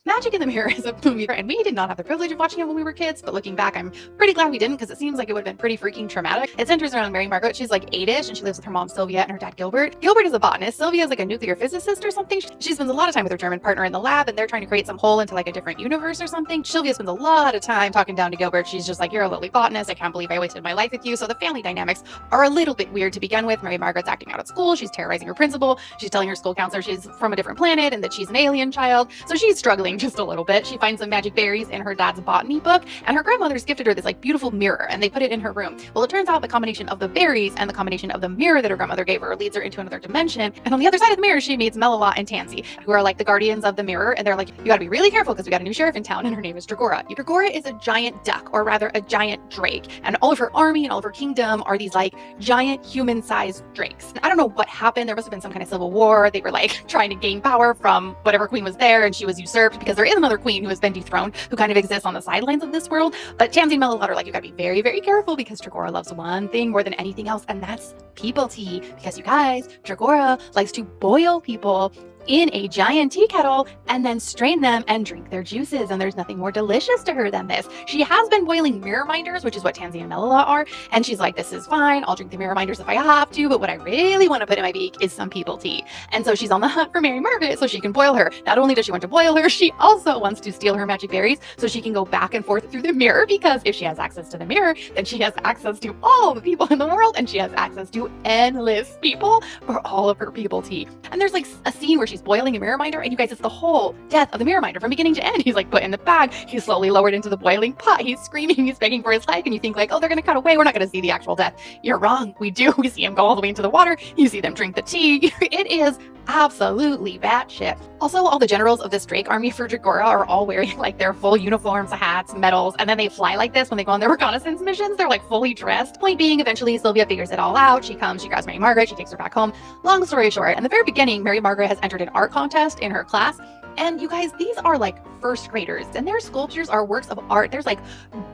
Magic in the Mirror is a movie, and we did not have the privilege of watching it when we were kids, but looking back, I'm pretty glad we didn't because it seems like it would have been pretty freaking traumatic. It centers around Mary Margaret. She's like 8-ish, and she lives with her mom Sylvia and her dad Gilbert. Gilbert is a botanist. Sylvia is like a nuclear physicist or something. She spends a lot of time with her German partner in the lab, and they're trying to create some hole into like a different universe or something. Sylvia spends a lot of time talking down to Gilbert. She's just like, "You're a lowly botanist. I can't believe I wasted my life with you." So the family dynamics are a little bit weird to begin with. Mary Margaret's acting out at school. She's terrorizing her principal. She's telling her school counselor she's from a different planet and that she's an alien child. So she's struggling just a little bit. She finds some magic berries in her dad's botany book, and her grandmother's gifted her this like beautiful mirror, and they put it in her room. Well, it turns out the combination of the berries and the combination of the mirror that her grandmother gave her leads her into another dimension. And on the other side of the mirror, she meets Melilot and Tansy, who are like the guardians of the mirror, and they're like, "You gotta be really careful because we got a new sheriff in town, and her name is Dragora." Dragora is a giant duck, or rather a giant drake, and all of her army and all of her kingdom are these like giant human-sized drakes. And I don't know what happened. There must have been some kind of civil war. They were like trying to gain power from whatever queen was there, and she was usurped because there is another queen who has been dethroned, who kind of exists on the sidelines of this world. But Tansy and Melilot are like, "You gotta be very, very careful because Dragora loves one thing more than anything else, and that's people tea. Because you guys, Dragora likes to boil people in a giant tea kettle and then strain them and drink their juices, and there's nothing more delicious to her than this." She has been boiling mirror minders, which is what Tansy and Melilot are, and she's like, "This is fine, I'll drink the mirror minders if I have to, but what I really want to put in my beak is some people tea." And so she's on the hunt for Mary Margaret so she can boil her. Not only does she want to boil her, she also wants to steal her magic berries so she can go back and forth through the mirror, because if she has access to the mirror, then she has access to all the people in the world, and she has access to endless people for all of her people tea. And there's like a scene where she's boiling a mirror minder, and you guys, it's the whole death of the mirror minder from beginning to end. He's like put in the bag, he's slowly lowered into the boiling pot, he's screaming, he's begging for his life, and you think like, "Oh, they're gonna cut away, we're not gonna see the actual death." You're wrong. We do. We see him go all the way into the water, you see them drink the tea. It is absolutely batshit. Also, all the generals of this Drake army for Dragora are all wearing like their full uniforms, hats, medals, and then they fly like this when they go on their reconnaissance missions. They're like fully dressed. Point being, eventually Sylvia figures it all out. She comes, she grabs Mary Margaret, she takes her back home. Long story short, in the very beginning, Mary Margaret has entered an art contest in her class. And you guys, these are like first graders, and their sculptures are works of art. There's like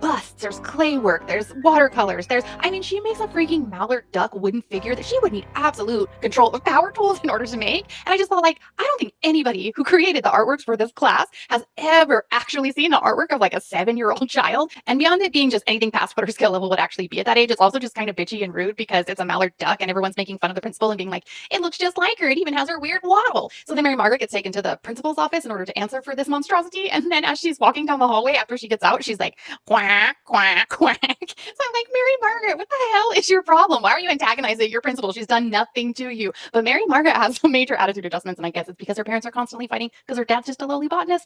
busts, there's clay work, there's watercolors, she makes a freaking mallard duck wooden figure that she would need absolute control of power tools in order to make. And I just thought, like, I don't think anybody who created the artworks for this class has ever actually seen the artwork of like a 7-year-old child. And beyond it being just anything past what her skill level would actually be at that age, it's also just kind of bitchy and rude because it's a mallard duck and everyone's making fun of the principal and being like, "It looks just like her. It even has her weird waddle." So then Mary Margaret gets taken to the principal's office in order to answer for this monstrosity. And then as she's walking down the hallway after she gets out, she's like, "Quack, quack, quack." So I'm like, "Mary Margaret, what the hell is your problem? Why are you antagonizing your principal? She's done nothing to you." But Mary Margaret has some major attitude adjustments, and I guess it's because her parents are constantly fighting because her dad's just a lowly botanist.